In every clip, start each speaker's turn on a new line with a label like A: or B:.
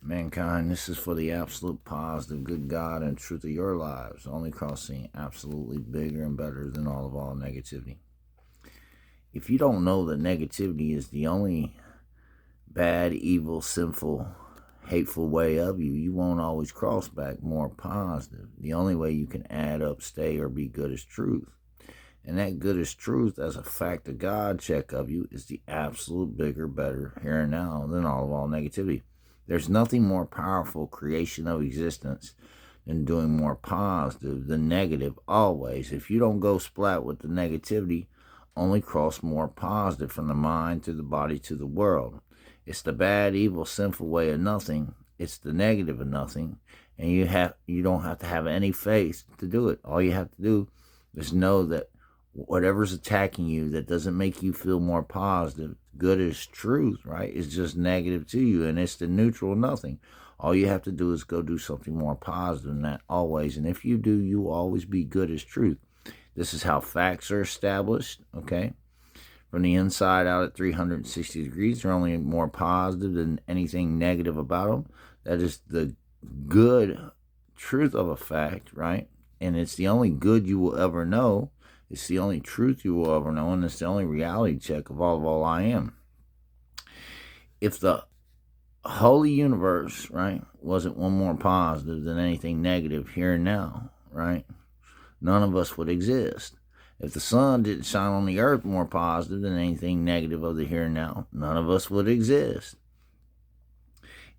A: Mankind, this is for the absolute positive good God and truth of your lives, only crossing absolutely bigger and better than all negativity. If you don't know that negativity is the only bad, evil, sinful, hateful way of you, you won't always cross back more positive. The only way you can add up, stay, or be good is truth. And that good is truth as a fact of God check of you is the absolute bigger, better here and now than all negativity. There's nothing more powerful creation of existence than doing more positive than negative always. If you don't go splat with the negativity, only cross more positive from the mind to the body to the world. It's the bad, evil, sinful way of nothing. It's the negative of nothing. And you don't have to have any faith to do it. All you have to do is know that whatever's attacking you that doesn't make you feel more positive, good as truth, right, is just negative to you, and it's the neutral nothing. All you have to do is go do something more positive than that always, and if you do, you will always be good as truth. This is how facts are established, okay? From the inside out at 360 degrees, they're only more positive than anything negative about them. That is the good truth of a fact, right? And it's the only good you will ever know. It's the only truth you will ever know, and it's the only reality check of all I am. If the holy universe, right, wasn't one more positive than anything negative here and now, right, none of us would exist. If the sun didn't shine on the earth more positive than anything negative of the here and now, none of us would exist.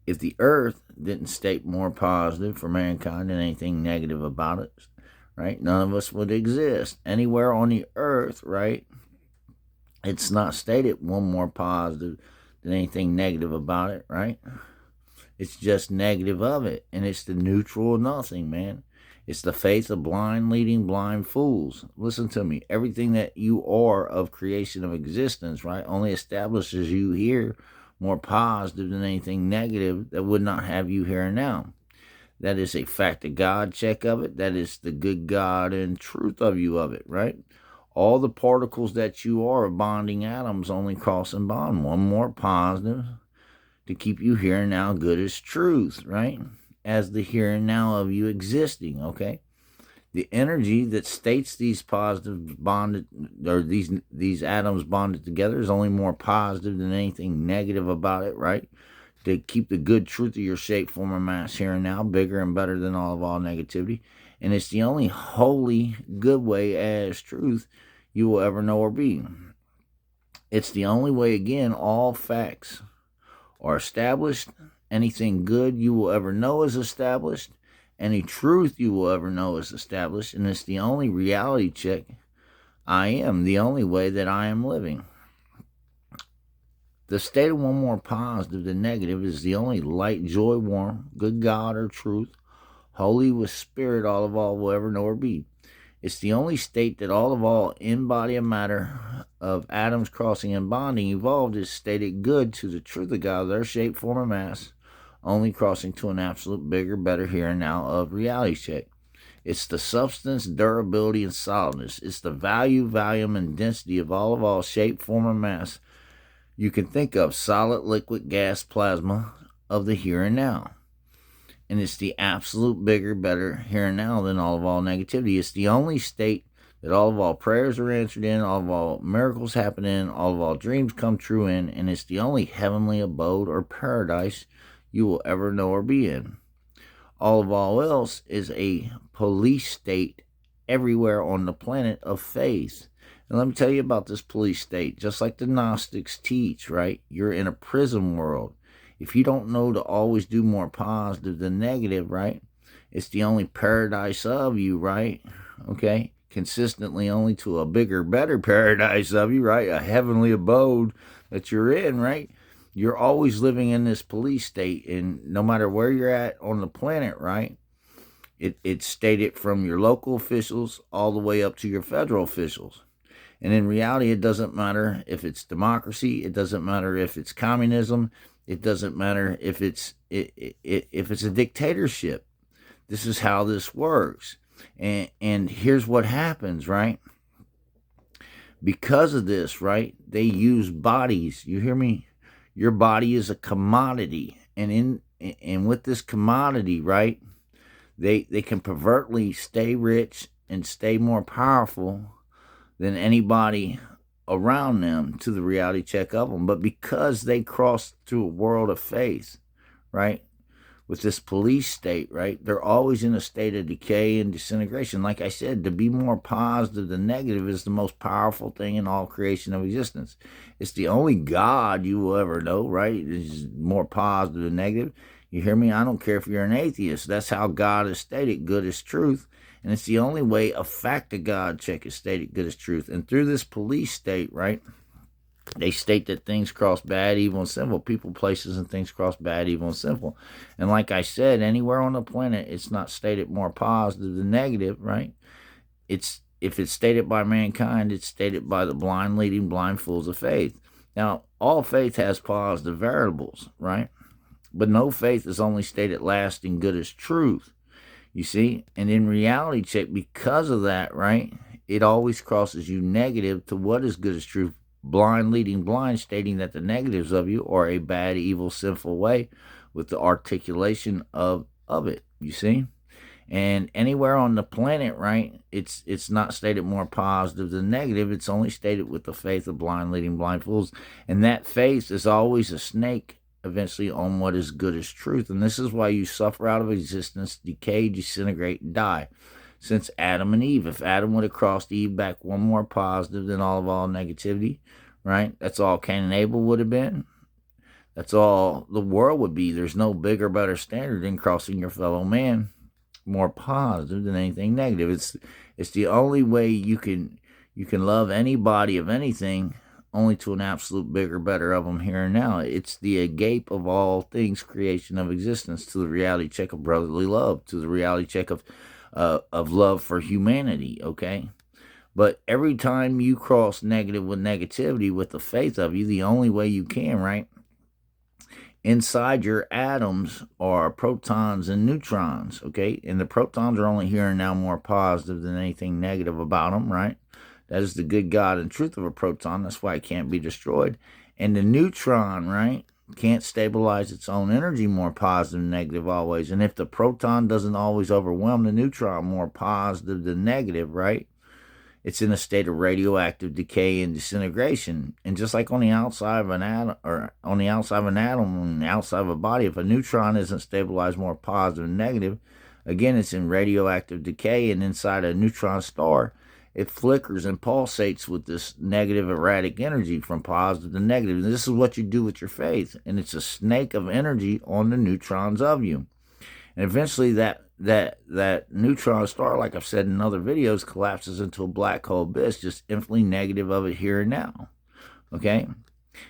A: If the earth didn't state more positive for mankind than anything negative about it, right, none of us would exist. Anywhere on the earth, right, it's not stated one more positive than anything negative about it, right? It's just negative of it, and it's the neutral of nothing, man. It's the faith of blind leading blind fools. Listen to me. Everything that you are of creation of existence, right, only establishes you here more positive than anything negative that would not have you here and now. That is a fact of God check of it. That is the good God and truth of you of it, right? All the particles that you are bonding atoms only cross and bond. One more positive to keep you here and now good as truth, right? As the here and now of you existing, okay? The energy that states these positive bonded, or these atoms bonded together is only more positive than anything negative about it, right? To keep the good truth of your shape, form, and mass here and now bigger and better than all negativity. And it's the only holy, good way as truth you will ever know or be. It's the only way, again, all facts are established. Anything good you will ever know is established. Any truth you will ever know is established. And it's the only reality check I am, the only way that I am living. The state of one more positive than negative is the only light, joy, warm, good God or truth, holy with spirit, all will ever know or be. It's the only state that all in body and matter of atoms crossing and bonding evolved is stated good to the truth of God, their shape, form, and mass, only crossing to an absolute bigger, better here and now of reality check. It's the substance, durability, and solidness. It's the value, volume, and density of all shape, form, and mass you can think of, solid, liquid, gas, plasma of the here and now. And it's the absolute bigger, better here and now than all negativity. It's the only state that all prayers are answered in, all miracles happen in, all dreams come true in, and it's the only heavenly abode or paradise you will ever know or be in. All else is a police state everywhere on the planet of faith. And let me tell you about this police state. Just like the Gnostics teach, right? You're in a prison world. If you don't know to always do more positive than negative, right? It's the only paradise of you, right? Okay? Consistently only to a bigger, better paradise of you, right? A heavenly abode that you're in, right? You're always living in this police state, and no matter where you're at on the planet, right? It's stated from your local officials all the way up to your federal officials. And in reality, it doesn't matter if it's democracy. It doesn't matter if it's communism. It doesn't matter if it's a dictatorship. This is how this works. And here's what happens, right? Because of this, right, they use bodies. You hear me? Your body is a commodity. And And with this commodity, right, they can pervertly stay rich and stay more powerful than anybody around them to the reality check of them. But because they cross through a world of faith, right, with this police state, right, they're always in a state of decay and disintegration. Like I said, to be more positive than negative is the most powerful thing in all creation of existence. It's the only God you will ever know, right? It's more positive than negative. You hear me? I don't care if you're an atheist. That's how God is stated. Good is truth. And it's the only way a fact of God check is stated. Good is truth. And through this police state, right, they state that things cross bad, evil, and sinful. People, places, and things cross bad, evil, and sinful. And like I said, anywhere on the planet, it's not stated more positive than negative, right? If it's stated by mankind, it's stated by the blind leading blind fools of faith. Now, all faith has positive variables, right? But no faith is only stated lasting good as truth, you see? And in reality check, because of that, right, it always crosses you negative to what is good as truth. Blind leading blind, stating that the negatives of you are a bad, evil, sinful way with the articulation of it, you see? And anywhere on the planet, right, it's not stated more positive than negative. It's only stated with the faith of blind leading blind fools. And that faith is always a snake eventually on what is good as truth. And this is why you suffer out of existence, decay, disintegrate, and die. Since Adam and Eve, if Adam would have crossed Eve back one more positive than all negativity, right, that's all Cain and Abel would have been. That's all the world would be. There's no bigger, better standard than crossing your fellow man more positive than anything negative. It's the only way you can love anybody of anything only to an absolute bigger, better of them here and now. It's the agape of all things, creation of existence, to the reality check of brotherly love, to the reality check of love for humanity, okay? But every time you cross negative with negativity with the faith of you, the only way you can, right, inside your atoms are protons and neutrons, okay? And the protons are only here and now more positive than anything negative about them, right? That is the good God and truth of a proton. That's why it can't be destroyed. And the neutron, right, can't stabilize its own energy more positive than negative always. And if the proton doesn't always overwhelm the neutron more positive than negative, right, it's in a state of radioactive decay and disintegration. And just like on the outside of an atom, or on the outside of an atom, on the outside of a body, if a neutron isn't stabilized more positive than negative, again, it's in radioactive decay. And inside a neutron star, it flickers and pulsates with this negative erratic energy from positive to negative. And this is what you do with your faith. And it's a snake of energy on the neutrons of you. And eventually that neutron star, like I've said in other videos, collapses into a black hole abyss, just infinitely negative of it here and now. Okay?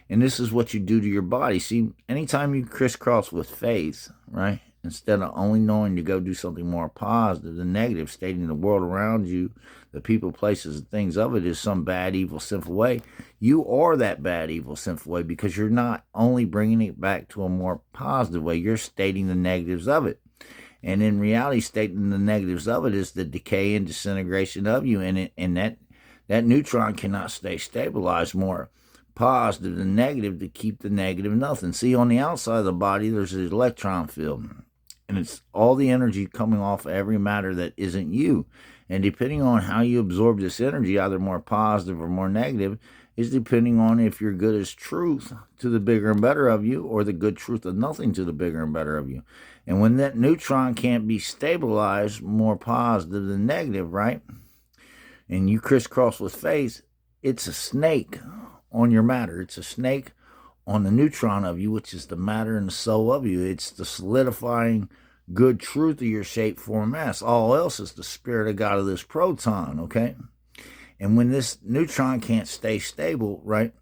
A: And this is what you do to your body. See, anytime you crisscross with faith, right, instead of only knowing to go do something more positive than negative, stating the world around you, the people, places, and things of it is some bad, evil, sinful way, you are that bad, evil, sinful way, because you're not only bringing it back to a more positive way, you're stating the negatives of it. And in reality, stating the negatives of it is the decay and disintegration of you. And that neutron cannot stay stabilized more positive than negative to keep the negative nothing. See, on the outside of the body, there's an electron field. And it's all the energy coming off every matter that isn't you. And depending on how you absorb this energy, either more positive or more negative, is depending on if you're good as truth to the bigger and better of you, or the good truth of nothing to the bigger and better of you. And when that neutron can't be stabilized more positive than negative, right, and you crisscross with faith, it's a snake on your matter. It's a snake on the neutron of you, which is the matter and the soul of you. It's the solidifying good truth of your shape, form, mass. All else is the spirit of God of this proton, okay? And when this neutron can't stay stable, right,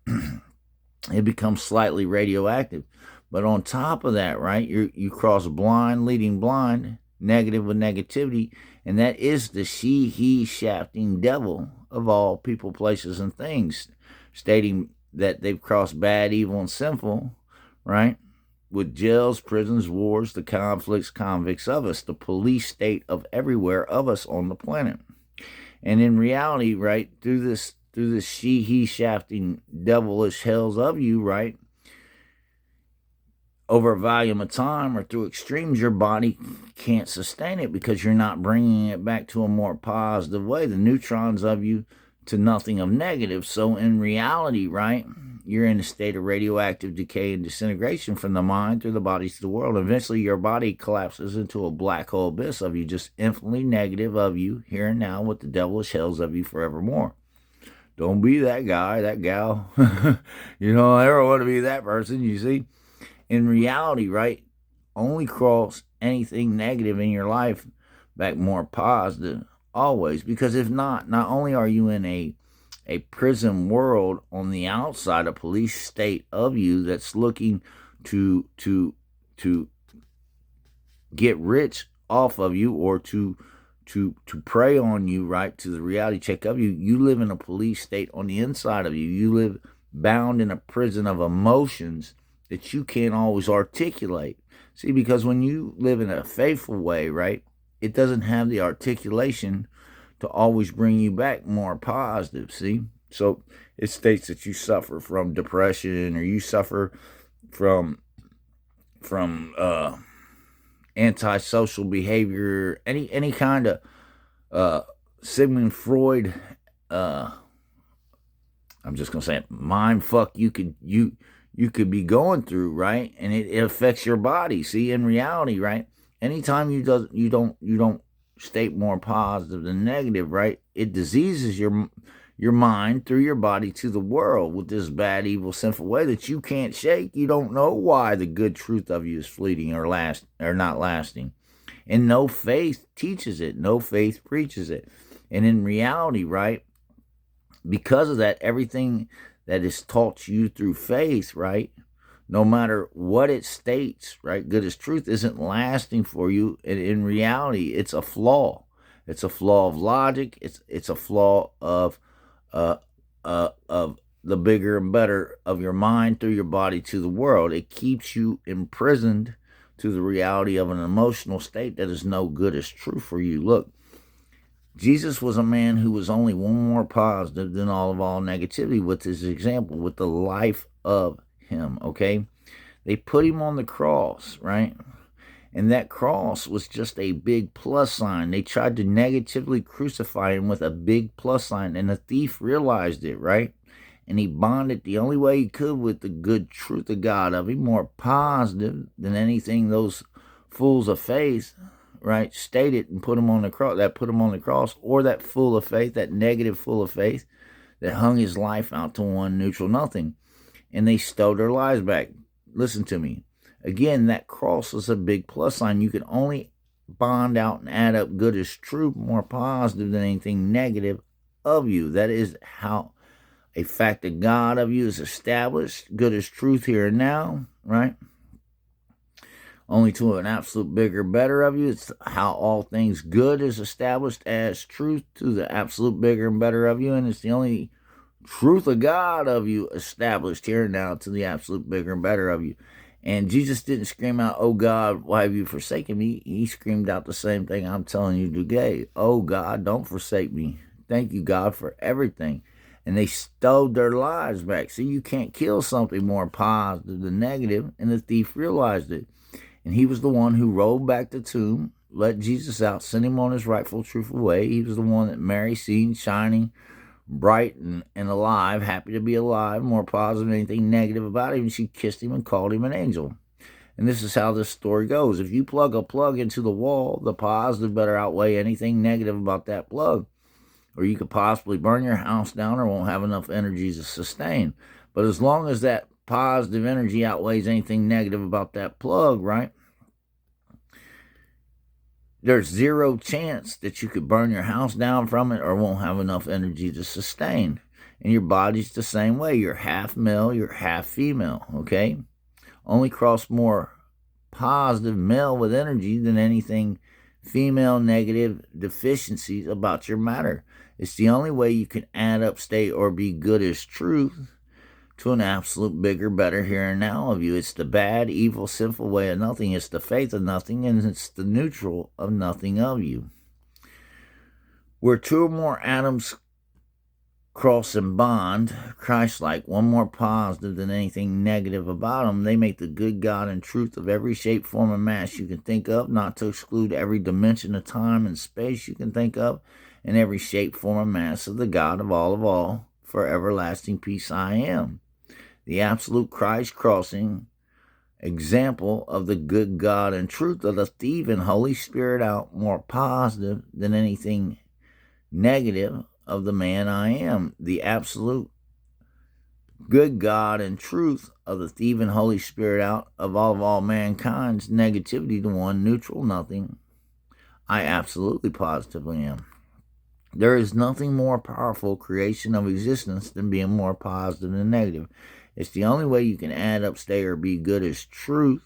A: it becomes slightly radioactive. But on top of that, right, you cross blind leading blind, negative with negativity, and that is the he shafting devil of all people, places, and things, stating that they've crossed bad, evil, and sinful, right, with jails, prisons, wars, the conflicts, convicts of us, the police state of everywhere of us on the planet. And in reality, right, through this he shafting devilish hells of you, right, over a volume of time or through extremes, your body can't sustain it because you're not bringing it back to a more positive way, the neutrons of you to nothing of negative. So in reality, right, you're in a state of radioactive decay and disintegration from the mind through the body to the world. Eventually, your body collapses into a black hole abyss of you, just infinitely negative of you here and now, with the devilish hells of you forevermore. Don't be that guy, that gal. You know, I never want to be that person, you see. In reality, right, only cross anything negative in your life back more positive always. Because if not only are you in a prison world on the outside, a police state of you that's looking to get rich off of you, or to prey on you, right, to the reality check of you. You live in a police state on the inside of you. You live bound in a prison of emotions that you can't always articulate. See, because when you live in a faithful way, right, it doesn't have the articulation to always bring you back more positive, see? So it states that you suffer from depression, or you suffer from antisocial behavior, any kind of Sigmund Freud, I'm just gonna say it, mind fuck you could be going through, right? And it affects your body. See, in reality, right, anytime you don't state more positive than negative, right, it diseases your mind through your body to the world with this bad, evil, sinful way that you can't shake. You don't know why the good truth of you is fleeting or not lasting. And no faith teaches it. No faith preaches it. And in reality, right, because of that, everything that is taught to you through faith, right, no matter what it states, right, good as truth, isn't lasting for you. And in reality, it's a flaw. It's a flaw of logic. It's a flaw of the bigger and better of your mind through your body to the world. It keeps you imprisoned to the reality of an emotional state that is no good as true for you. Look, Jesus was a man who was only one more positive than all negativity with his example, with the life of him, okay? They put him on the cross, right? And that cross was just a big plus sign. They tried to negatively crucify him with a big plus sign, and the thief realized it, right? And he bonded the only way he could with the good truth of God of him, more positive than anything those fools of faith, right, stated and put him on the cross, or that fool of faith, that negative fool of faith that hung his life out to one neutral nothing. And they stole their lives back. Listen to me. Again, that cross is a big plus sign. You can only bond out and add up good as true, more positive than anything negative of you. That is how a fact of God of you is established, good as truth here and now, right? Only to an absolute bigger better of you. It's how all things good is established as truth to the absolute bigger and better of you. And it's the only truth of God of you established here and now to the absolute bigger and better of you. And Jesus didn't scream out, "Oh God, why have you forsaken me?" He screamed out the same thing I'm telling you today. "Oh God, don't forsake me. Thank you, God, for everything." And they stole their lives back. See, you can't kill something more positive than negative. And the thief realized it. And he was the one who rolled back the tomb, let Jesus out, sent him on his rightful, truthful way. He was the one that Mary seen shining bright and alive, happy to be alive, more positive than anything negative about him. And she kissed him and called him an angel. And this is how this story goes. If you plug a plug into the wall, the positive better outweigh anything negative about that plug. Or you could possibly burn your house down or won't have enough energy to sustain. But as long as that positive energy outweighs anything negative about that plug, right, there's zero chance that you could burn your house down from it or won't have enough energy to sustain. And your body's the same way. You're half male, you're half female, okay? Only cross more positive male with energy than anything female negative deficiencies about your matter. It's the only way you can add up, stay, or be good as truth to an absolute bigger, better here and now of you. It's the bad, evil, sinful way of nothing. It's the faith of nothing, and it's the neutral of nothing of you. Where two or more atoms cross and bond, Christ-like, one more positive than anything negative about them. They make the good God and truth of every shape, form, and mass you can think of, not to exclude every dimension of time and space you can think of, and every shape, form, and mass of the God of all, for everlasting peace I am. The absolute Christ crossing example of the good God and truth of the thieving Holy Spirit out, more positive than anything negative of the man I am. The absolute good God and truth of the thieving Holy Spirit out of all mankind's negativity to one, neutral, nothing. I absolutely positively am. There is nothing more powerful creation of existence than being more positive than negative. It's the only way you can add up, stay, or be good as truth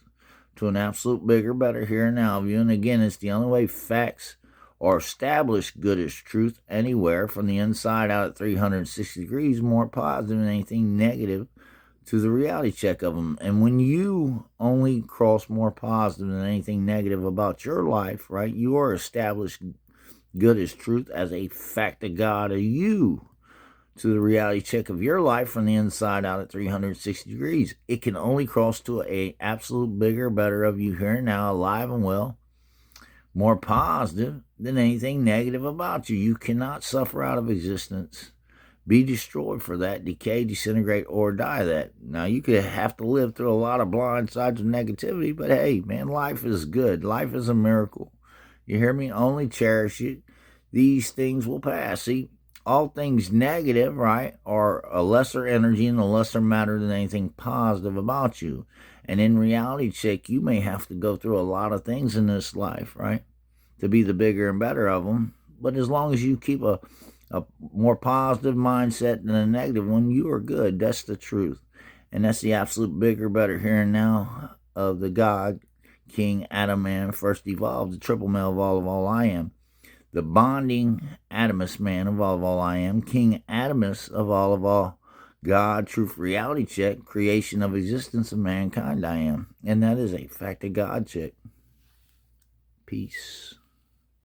A: to an absolute bigger, better here and now view. And again, it's the only way facts are established good as truth anywhere from the inside out at 360 degrees, more positive than anything negative to the reality check of them. And when you only cross more positive than anything negative about your life, right, you are established good as truth as a fact of God of you to the reality check of your life from the inside out at 360 degrees. It can only cross to a absolute bigger, better of you here and now, alive and well, more positive than anything negative about you. You cannot suffer out of existence, be destroyed for that, decay, disintegrate, or die that. Now, you could have to live through a lot of blind sides of negativity, but hey, man, life is good. Life is a miracle. You hear me? Only cherish it. These things will pass. See, all things negative, right, are a lesser energy and a lesser matter than anything positive about you. And in reality check, you may have to go through a lot of things in this life, right, to be the bigger and better of them. But as long as you keep a more positive mindset than a negative one, you are good. That's the truth. And that's the absolute bigger, better here and now of the God, King, Adam, man, first evolved, the triple male of all I am. The bonding Adamist man of all I am, King Adamist of all, God, truth, reality check, creation of existence of mankind I am. And that is a fact of God check. Peace.